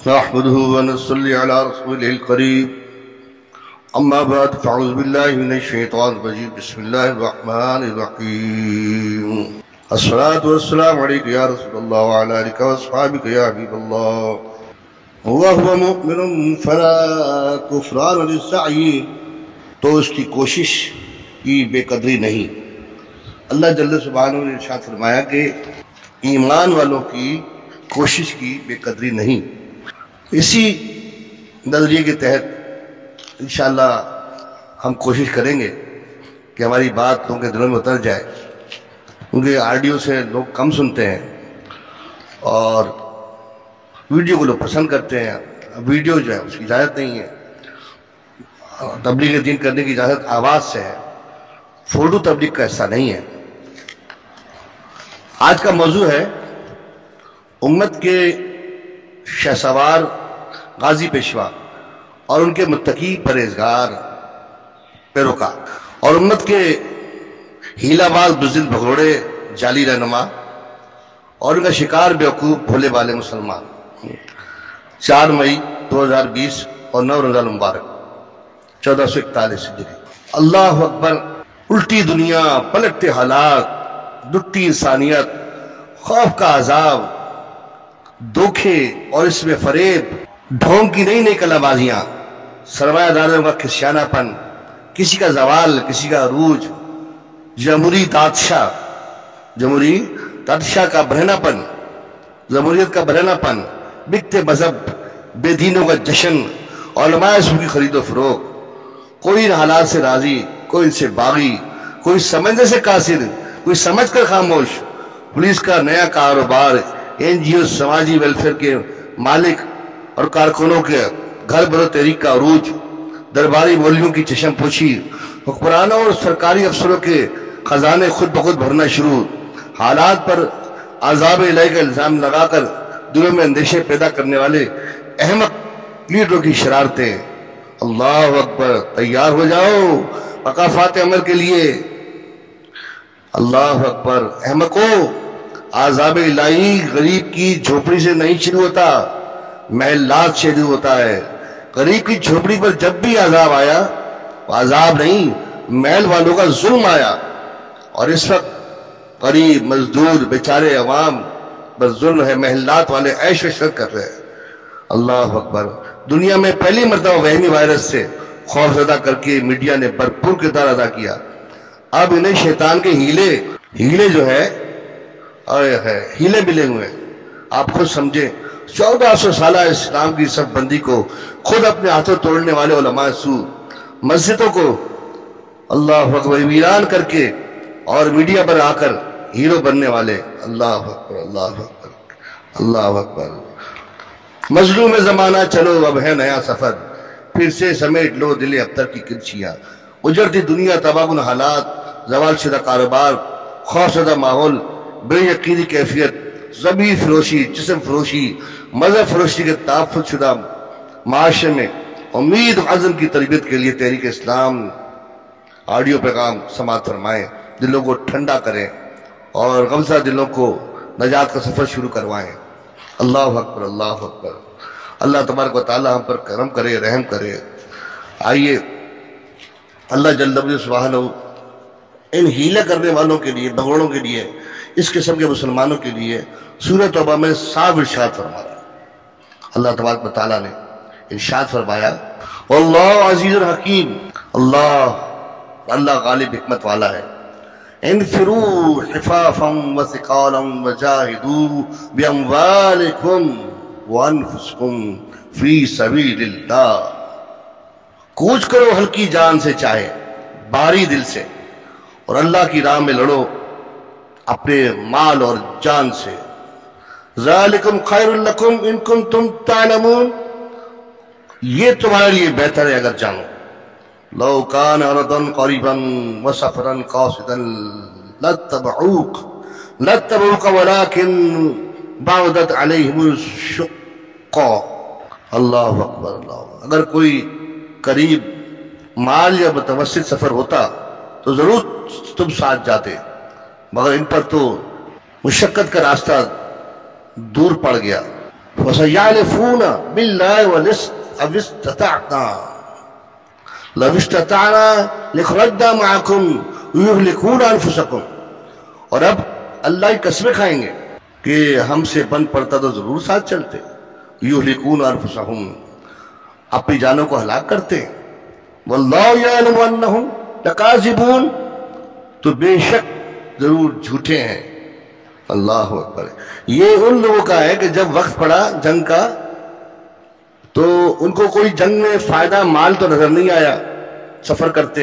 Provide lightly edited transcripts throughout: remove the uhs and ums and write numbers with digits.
نحمده ونصلي على رسوله الكريم أما بعد فأعوذ بالله من الشيطان الرجيم بسم الله الرحمن الرحيم الصلاة والسلام عليك يا رسول الله وعلى آلك وأصحابك يا حبيب الله وهو مؤمن فلا كفران للسعي تو اس کی کوشش کی بے قدری نہیں۔ اللہ جل سبحانہ نے ارشاد فرمایا کہ ایمان والوں کی کوشش کی بے قدری نہیں۔ اسی نظریے کے تحت انشاءاللہ ہم کوشش کریں گے کہ ہماری بات لوگوں کے دلوں میں اتر جائے، کیونکہ آڈیو سے لوگ کم سنتے ہیں اور ویڈیو کو لوگ پسند کرتے ہیں۔ ویڈیو جو ہے اس کی اجازت نہیں ہے، تبلیغ دین کرنے کی اجازت آواز سے ہے، فوٹو تبلیغ کا حصہ نہیں ہے۔ آج کا موضوع ہے امت کے شہسوار غازی پیشوا اور ان کے متقی پرہیزگار پیروکار، اور امت کے ہیلہ باز بزدل بھگوڑے جعلی رہنما اور ان کا شکار بیوقوف بھولے والے مسلمان۔ 4 مئی 2020 اور 9 رمضان المبارک 1441 ہجری۔ اللہ اکبر۔ الٹی دنیا، پلٹتے حالات، دٹی انسانیت، خوف کا عذاب، دھوکے اور اس میں فریب، ڈھونگ کی نئی نئی کلا بازیاں، سرمایہ داروں کا کھسیانہ پن، کسی کا زوال، کسی کا عروج، جمہوری تادشاہ کا برہنہ پن، جمہوریت کا برہنہ پن، بکتے مذہب، بے دینوں کا جشن، علماء سو کی خرید و فروخت۔ کوئی ان حالات سے راضی، کوئی ان سے باغی، کوئی سمجھنے سے قاصر، کوئی سمجھ کر خاموش۔ پولیس کا نیا کاروبار، NGO سماجی ویلفیئر کے مالک اور کارکنوں کے گھر برو تحریک کا عروج، درباری مولویوں کی چشم پوشی، حکمرانوں اور سرکاری افسروں کے خزانے خود بخود بھرنا شروع، حالات پر عذاب الہی کا الزام لگا کر دلوں میں اندیشے پیدا کرنے والے احمق لیڈروں کی شرارتیں۔ اللہ اکبر۔ تیار ہو جاؤ مقافات عمل کے لیے۔ اللہ اکبر۔ احمقو، عذاب الہی غریب کی جھوپڑی سے نہیں شروع ہوتا، محلات سے شروع ہوتا ہے۔ غریب کی جھوپڑی پر جب بھی عذاب آیا، وہ عذاب نہیں، محل والوں کا ظلم آیا، اور اس وقت غریب، مزدور، بیچارے عوام بس ظلم ہے، محلات والے عیش و عشرت کر رہے ہیں۔ اللہ اکبر۔ دنیا میں پہلی مرتبہ وہمی وائرس سے خوف زدہ کر کے میڈیا نے بھرپور کردار ادا کیا۔ اب انہیں شیطان کے ہیلے جو ہے ہیلے ملے ہوئے ہیں۔ آپ خود سمجھیں، 1400 سالہ اسلام کی صف بندی کو خود اپنے ہاتھوں توڑنے والے علماء سو، مسجدوں کو اللہ اکبر ویران کر کے اور میڈیا پر آ کر ہیرو بننے والے۔ اللہ اکبر، اللہ اکبر، اللہ اکبر۔ مظلوم زمانہ چلو اب ہے نیا سفر، پھر سے سمیٹ لو دل ابتر کی کرچیاں۔ اجڑتی دنیا، تباہ کن حالات، زوال شدہ کاروبار، خوف زدہ ماحول، بے یقینی کیفیت، ضمیر فروشی، جسم فروشی، مذہب فروشی کے تحفظ شدہ معاشرے میں امید و عزم کی تربیت کے لیے تحریک اسلام آڈیو پیغام سماعت فرمائیں، دلوں کو ٹھنڈا کریں اور غمزدہ دلوں کو نجات کا سفر شروع کروائیں۔ اللہ اکبر، اللہ اکبر۔ اللہ تبارک و تعالی ہم پر کرم کرے، رحم کرے۔ آئیے اللہ جل سبحانہ ان ہیلہ کرنے والوں کے لیے، بھگوڑوں کے لیے، اس قسم کے مسلمانوں کے لیے سورہ توبہ میں صاف ارشاد فرما رہا ہے۔ اللہ تبارک و تعالیٰ نے ارشاد فرمایا، واللہ عزیز الحکیم، اللہ غالب حکمت والا ہے۔ انفروا خفافا وثقالا وجاہدوا باموالکم وانفسکم فی سبیل اللہ۔ کوچ کرو ہلکی جان سے، چاہے بھاری دل سے، اور اللہ کی راہ میں لڑو اپنے مال اور جان سے۔ ذالکم خیر لکم ان کنتم تعلمون، یہ تمہارے لیے بہتر ہے اگر جانو۔ لو کان ارضا قریبا وسفرا قاصدا لاتبعوک ولکن بعدت علیہم الشقہ۔ اللہ اکبر، اللہ اکبر۔ اگر کوئی قریب مال یا متوسط سفر ہوتا تو ضرور تم ساتھ جاتے، مگر ان پر تو مشقت کا راستہ دور پڑ گیا، فَسَيَعْلِفُونَ بِاللَّهِ لَوِ اسْتَطَعْنَا لَخَرَجْنَا مَعَكُمْ يُهْلِكُونَ أَنفُسَكُمْ، اور اب اللہ کی قسمیں کھائیں گے کہ ہم سے بن پڑتا تو ضرور ساتھ چلتے. يُهْلِكُونَ أَنفُسَهُمْ، اپنی جانوں کو ہلاک کرتے. وَاللَّهُ يَعْلَمُ أَنَّهُمْ لَكَاذِبُونَ، تو بے شک ضرور جھوٹے ہیں. اللہ اکبر. یہ ان لوگوں کا ہے کہ جب وقت پڑا جنگ کا تو ان کو کوئی جنگ میں فائدہ مال تو نظر نہیں آیا، سفر کرتے،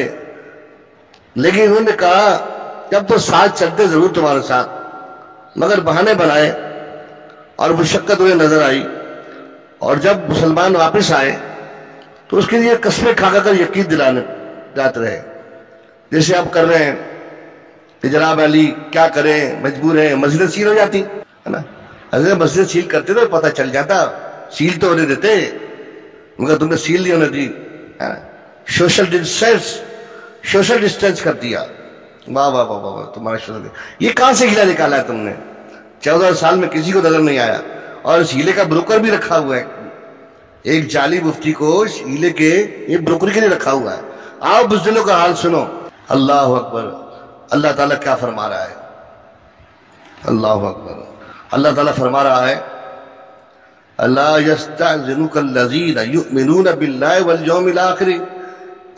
لیکن انہوں نے کہا جب تو ساتھ چلتے ضرور تمہارے ساتھ، مگر بہانے بنائے اور مشقت انہیں نظر آئی. اور جب مسلمان واپس آئے تو اس کے لیے قسمیں کھا کر یقین دلانے جاتے رہے، جیسے آپ کر رہے ہیں کہ جناب علی کیا کریں، مجبور ہیں، مسجد سیل ہو جاتی ہے نا. حضرت مسجد سیل کرتے تو پتہ چل جاتا، سیل تو ہونے دیتے، مگر تم نے سیل نہیں ہونے دی. سوشل ڈسٹینس کر دیا. واہ واہ واہ واہ، تمہارا شکر. یہ کہاں سے ہیلا نکالا ہے تم نے؟ 14 سال میں کسی کو نظر نہیں آیا، اور اس ہیلے کا بروکر بھی رکھا ہوا ہے. ایک جعلی مفتی کو اس ہیلے کے یہ بروکر کے لیے رکھا ہوا ہے. آؤ بزدلوں کا حال سنو. اللہ اکبر. اللہ تعالیٰ کیا فرما رہا ہے؟ اللہ اکبر. اللہ تعالیٰ فرما رہا ہے اَلَا يَسْتَأْذِنُكَ الَّذِينَ يُؤْمِنُونَ بِاللَّهِ وَالْيَوْمِ الْآخِرِ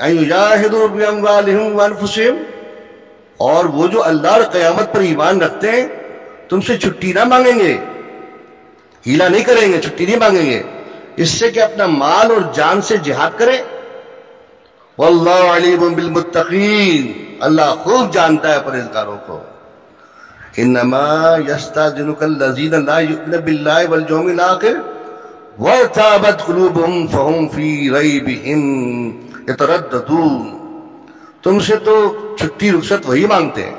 أَن يُجَاهِدُوا بِأَمْوَالِهِمْ وَأَنفُسِهِمْ، اور وہ جو اللہ اور قیامت پر ایمان رکھتے ہیں تم سے چھٹی نہ مانگیں گے، ہیلا نہیں کریں گے، چھٹی نہیں مانگیں گے، اس سے کہ اپنا مال اور جان سے جہاد کریں. وَاللَّهُ عَلِيمٌ بِالْمُتَّقِينَ، اللہ خوب جانتا ہے پرہیزگاروں کو. انما يستأذنك الذين لا يؤمنون بالله واليوم الآخر وارتابت قلوبهم فهم في ريبهم يترددون. تم سے تو چھٹی رخصت وہی مانگتے ہیں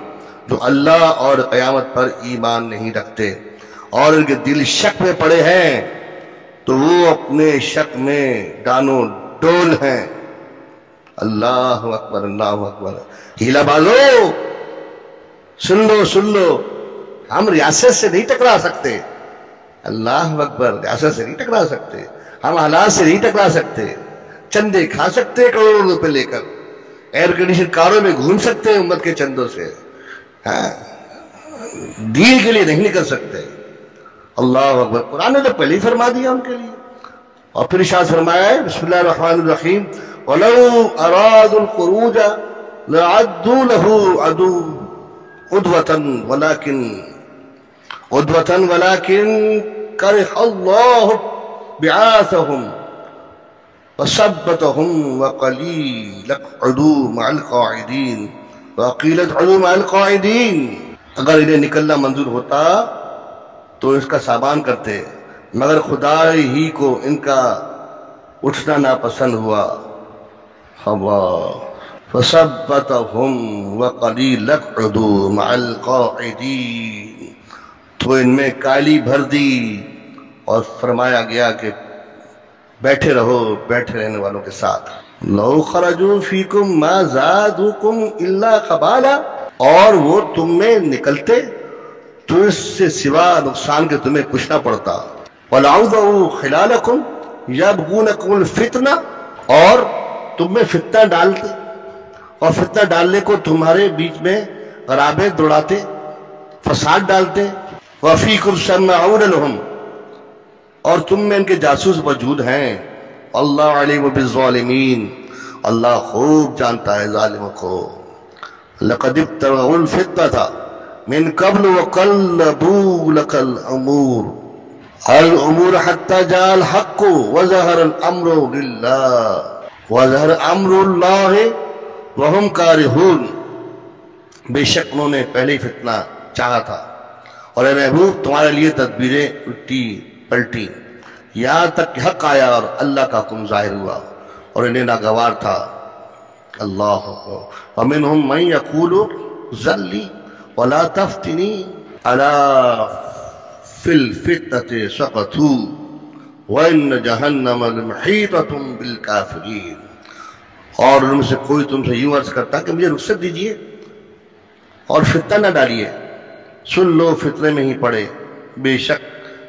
جو اللہ اور قیامت پر ایمان نہیں رکھتے اور ان کے دل شک میں پڑے ہیں، تو وہ اپنے شک میں ڈانو ڈول ہیں. اللہ اکبر. اللہ اکبر. ہیلا بازو سن لو، ہم ریاست سے نہیں ٹکرا سکتے. اللہ اکبر. ریاست سے نہیں ٹکرا سکتے، ہم حالات سے نہیں ٹکرا سکتے. چندے کھا سکتے کروڑوں روپے لے کر، ایئر کنڈیشن کاروں میں گھوم سکتے امت کے چندوں سے، دین کے لیے نہیں نکل سکتے. اللہ اکبر. قرآن نے تو پہلے ہی فرما دیا ان کے لیے. اور پھر ارشاد فرمایا ہے بسم اللہ الرحمن الرحیم وَلَوْ أَرَادُوا الْخُرُوجَ لَعَدُّوا لَهُ عُدْوَةً وَلَكِنْ كَرِهَ اللَّهُ بِعَاثَهُمْ وَثَبَّتَهُمْ وَقَلِيلًا اقْعُدُوا مَعَ الْقَاعِدِينَ وَقِيلَ اقْعُدُوا مَعَ الْقَاعِدِينَ. اگر انہیں نکلنا منظور ہوتا تو اس کا سامان کرتے، مگر خدا ہی کو ان کا اٹھنا ناپسند ہوا. فَثَبَّتَهُمْ وَقَلِيلًا اقْعُدُوا مَعَ الْقَاعِدِينَ، تو ان میں کالی بھر دی اور فرمایا گیا کہ بیٹھے رہو بیٹھے رہنے والوں کے ساتھ. لَوْ خَرَجُوا فِيكُمْ مَا زَادُوكُمْ إِلَّا خَبَالًا، اور وہ تم میں نکلتے تو اس سے سوا نقصان کے تمہیں کچھ نہ پڑتا. وَلَعَوْضَوْا خِلَالَكُمْ يَبْغُونَكُمُ الْفِتْنَةَ، اور تم میں فتنہ ڈالتے اور فتنہ ڈالنے کو تمہارے بیچ میں غرابے دوڑاتے، فساد ڈالتے. وَفِيكُمْ سَمَّاعُونَ لَهُمْ، اور تم میں ان کے جاسوس موجود ہیں. اللہ علیم بالظالمین، اللہ خوب جانتا ہے ظالموں کو. لَقَدِ ابْتَغَوُا الْفِتْنَةَ مِنْ قَبْلُ وَقَلَّبُوا لَكَ الْأُمُورَ حَتَّى جَاءَ الْحَقُّ وَظَهَرَ الْأَمْرُ اللَّهِ وَهُمْ كَارِهُونَ. بے شک انہوں نے پہلے ہی فتنہ چاہا تھا، اور اے محبوب تمہارے لیے تدبیریں الٹی پلٹی یہاں تک کہ حق آیا اور اللہ کا حکم ظاہر ہوا اور انہیں ناگوار تھا. اللہ وَمِنْهُمْ مَنْ يَقُولُ ذَلِّي وَلَا تَفْتِنِي أَلَا فِي الْفِتْنَةِ سَقَطُوا وَإِنَّ جَهَنَّمَ لَمُحِيطَةٌ بِالْكَافِرِينَ. اور ان میں سے کوئی تم سے یوں عرض کرتا کہ مجھے رخصت دیجئے اور فتنہ نہ ڈالیے، سن لو فتنے میں ہی پڑے، بے شک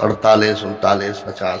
48, 39, 50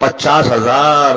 50,000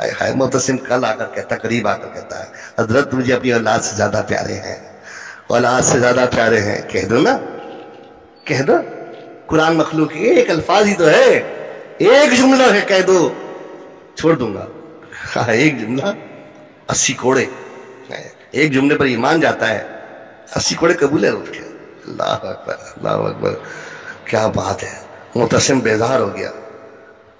محتسم کل آ کر کہتا، قریب آ کر کہتا ہے حضرت مجھے اپنی اولاد سے زیادہ پیارے ہیں، اولاد سے زیادہ پیارے ہیں. کہہ دو نا، کہہ دو. قرآن مخلوق ایک الفاظ ہی تو ہے، ایک جملہ ہے، کہہ دو چھوڑ دوں گا. ایک جملہ 80 کوڑے، ایک جملے پر ایمان جاتا ہے، 80 کوڑے قبول ہے روز کے. اللہ اکبر، اللہ اکبر، کیا بات ہے. محتسم بیزار ہو گیا.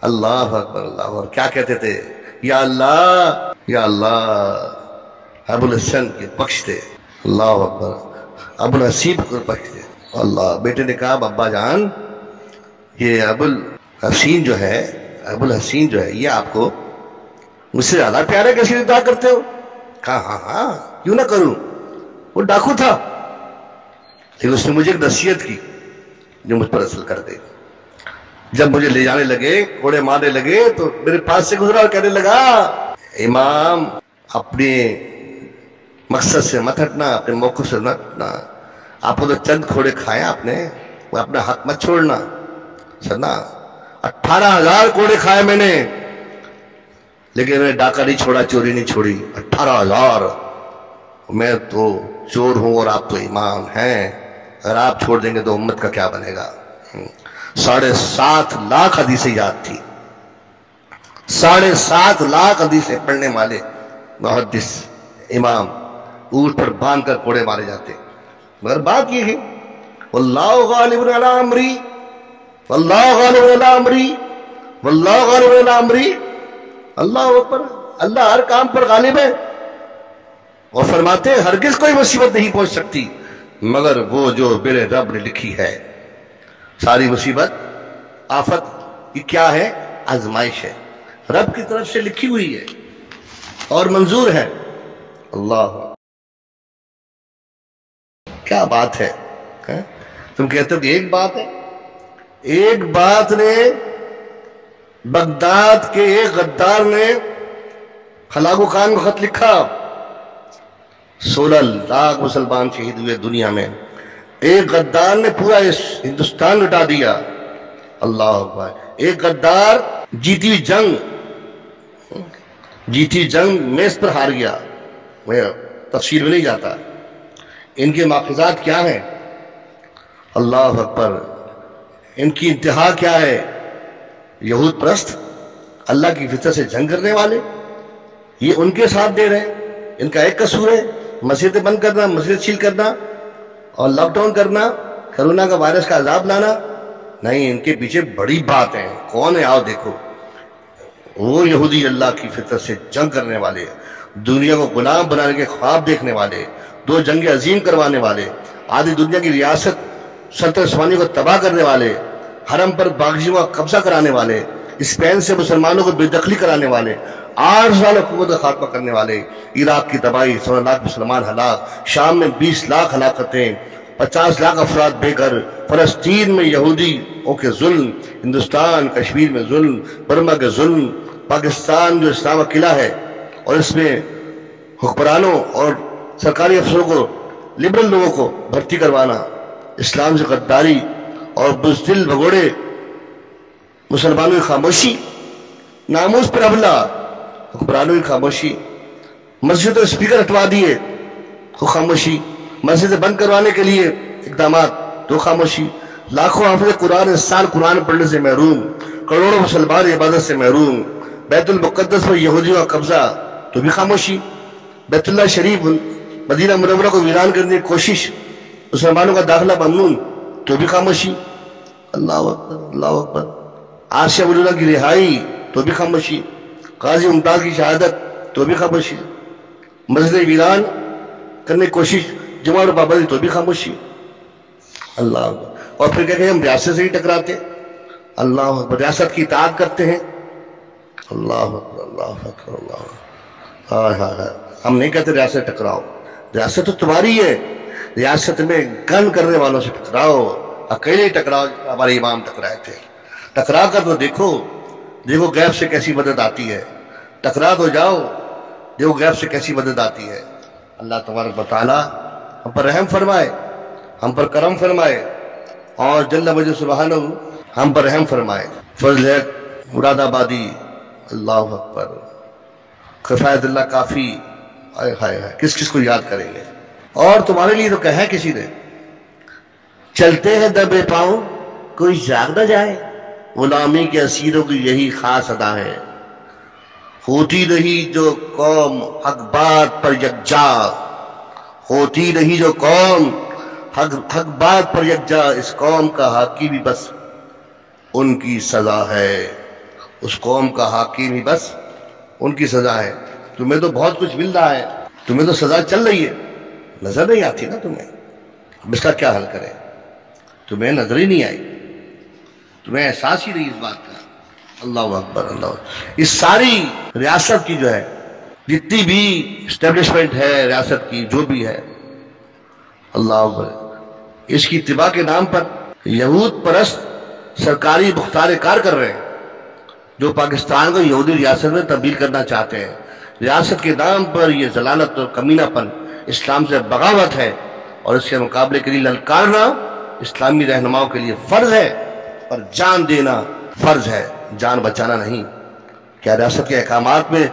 اللہ اکبر، اللہ اکبر. کیا کہتے تھے؟ یا اللہ، یا اللہ ابو الحسن کے بخش دے. اللہ اکبر. ابو الحسیب کو بخش دے. اللہ. بیٹے نے کہا ابا جان یہ ابو الحسین جو ہے، ابو الحسین جو ہے یہ آپ کو مجھ سے زیادہ پیارا کیسے ادعا کرتے ہو؟ کہا ہاں ہاں کیوں نہ کروں، وہ ڈاکو تھا لیکن اس نے مجھے ایک نصیحت کی جو مجھ پر اثر کر دے. جب مجھے لے جانے لگے، کوڑے مارنے لگے، تو میرے پاس سے گزرا اور کہنے لگا امام اپنے مقصد سے مت ہٹنا، اپنے موقف سے مت ہٹنا. آپ کو تو چند کھوڑے کھائے آپ نے، وہ اپنا حق مت چھوڑنا. سنا 18,000 کوڑے کھائے میں نے، لیکن میں نے ڈاکہ نہیں چھوڑا، چوری نہیں چھوڑی. 18,000. میں تو چور ہوں اور آپ تو امام ہیں. اگر آپ چھوڑ دیں گے تو امت کا کیا بنے گا. 7.5 لاکھ حدیثیں یاد تھی، 7.5 لاکھ حدیثیں پڑھنے والے محدث امام اونٹ پر باندھ کر کوڑے مارے جاتے. مگر بات یہ ہے واللہ غالب علی امری، واللہ غالب علی امری، واللہ غالب علی امری. اللہ اکبر. اللہ ہر کام پر غالب ہے، اور فرماتے ہیں ہرگز کوئی مصیبت نہیں پہنچ سکتی مگر وہ جو میرے رب نے لکھی ہے. ساری مصیبت آفت یہ کیا ہے؟ آزمائش ہے، رب کی طرف سے لکھی ہوئی ہے اور منظور ہے. اللہ کیا بات ہے. تم کہتے ہو کہ ایک بات ہے. ایک بات نے بغداد کے ایک غدار نے ہلاکو خان کو خط لکھا، 16 لاکھ مسلمان شہید ہوئے دنیا میں. ایک غدار نے پورا اس ہندوستان لٹا دیا. اللہ اکبر. ایک غدار جیتی ہوئی جنگ میں اس پر ہار گیا. میں تفصیل میں نہیں جاتا. ان کے ماخذات کیا ہیں؟ اللہ اکبر. ان کی انتہا کیا ہے؟ یہود پرست، اللہ کی فطرت سے جنگ کرنے والے، یہ ان کے ساتھ دے رہے ہیں. ان کا ایک قصور ہے مسجدیں بند کرنا، مسجد سیل کرنا اور لاک ڈاؤن کرنا، کرونا کا وائرس کا عذاب لانا. نہیں، ان کے پیچھے بڑی بات ہے. کون ہے؟ آؤ دیکھو. وہ یہودی اللہ کی فطرت سے جنگ کرنے والے، دنیا کو غلام بنانے کے خواب دیکھنے والے، 2 جنگیں عظیم کروانے والے، آدھی دنیا کی ریاست سلطنت عثمانی کو تباہ کرنے والے، حرم پر باغیوں کا قبضہ کرانے والے، اسپین سے مسلمانوں کو بے دخلی کرانے والے، 8 سال حکومت کا خاتمہ کرنے والے، عراق کی تباہی، 16 لاکھ مسلمان ہلاک، شام میں 20 لاکھ ہلاکتیں، 50 لاکھ افراد بے گھر، فلسطین میں یہودیوں کے ظلم، ہندوستان کشمیر میں ظلم، برما کے ظلم، پاکستان جو اسلام کا قلعہ ہے اور اس میں حکمرانوں اور سرکاری افسروں کو، لبرل لوگوں کو بھرتی کروانا، اسلام سے غداری اور بزدل بھگوڑے، مسلمانوں کی خاموشی، ناموس پر حملہ، حکمرانوں کی خاموشی، مسجد اور اسپیکر ہٹوا دیے تو خاموشی، مسجدیں بند کروانے کے لیے اقدامات تو خاموشی، لاکھوں حافظ قرآن اس سال قرآن پڑھنے سے محروم، کروڑوں مسلمان عبادت سے محروم، بیت المقدس پر یہودیوں کا قبضہ تو بھی خاموشی، بیت اللہ شریف مدینہ منورہ کو ویران کرنے کی کوشش، مسلمانوں کا داخلہ ممنوع تو بھی خاموشی. اللہ اکبر، اللہ اکبر. عائشہ ولی اللہ کی رہائی تو بھی خاموشی، قاضی ممتاز کی شہادت تو بھی خاموشی، مسجد ویران کرنے کی کوشش، جمعہ اور پابندی تو بھی خاموشی. اللہ اکبر. اور پھر کہتے ہیں ہم ریاست سے ہی ٹکراتے. اللہ اکبر. ریاست کی اطاعت کرتے ہیں. اللہ اکبر، اللہ اکبر، اللہ اکبر. ہم نہیں کہتے ریاست ٹکراؤ، ریاست تو تمہاری ہے، ریاست میں گن کرنے والوں سے ٹکراؤ، اکیلے ٹکراؤ. ہمارے امام ٹکرائے تھے. ٹکرا کر تو دیکھو غیب سے کیسی مدد آتی ہے. ٹکرا تو جاؤ، دیکھو غیب سے کیسی مدد آتی ہے. اللہ تبارک و تعالی ہم پر رحم فرمائے، ہم پر کرم فرمائے، اور جل مجد سبحانہ ہم پر رحم فرمائے. فضل مراد آبادی. اللہ اکبر. کفایت اللہ کافی، ہائے ہائے ہائے، کس کس کو یاد کریں گے؟ اور تمہارے لیے تو کہا کسی نے، چلتے ہیں دبے پاؤں کوئی جاگ نہ جائے، غلامی کے اسیروں کی یہی خاص ادا ہے، ہوتی نہیں جو قوم حق بات پر یکجا، ہوتی نہیں جو قوم حق بات پر یکجا، اس قوم کا حاکی بھی بس ان کی سزا ہے، اس قوم کا حاکی بھی بس ان کی سزا ہے۔ تمہیں تو بہت کچھ مل رہا ہے، تمہیں تو سزا چل رہی ہے، نظر نہیں آتی نا تمہیں، اب اس کا کیا حل کرے؟ تمہیں نظر ہی نہیں آئی، تمہیں احساس ہی نہیں اس بات کا۔ اللہ اکبر، اللہ اکبر۔ اس ساری ریاست کی جو ہے، جتنی بھی اسٹیبلشمنٹ ہے ریاست کی، جو بھی ہے، اللہ اکبر، اس کی اتباع کے نام پر یہود پرست سرکاری مختار کار کر رہے ہیں، جو پاکستان کو یہودی ریاست میں تبدیل کرنا چاہتے ہیں۔ ریاست کے نام پر یہ ضلالت اور کمینہ پن اسلام سے بغاوت ہے، اور اس کے مقابلے کے لیے للکارنا اسلامی رہنماؤں کے لیے فرض ہے، اور جان دینا فرض ہے، جان بچانا نہیں۔ کیا ریاست کے احکامات میں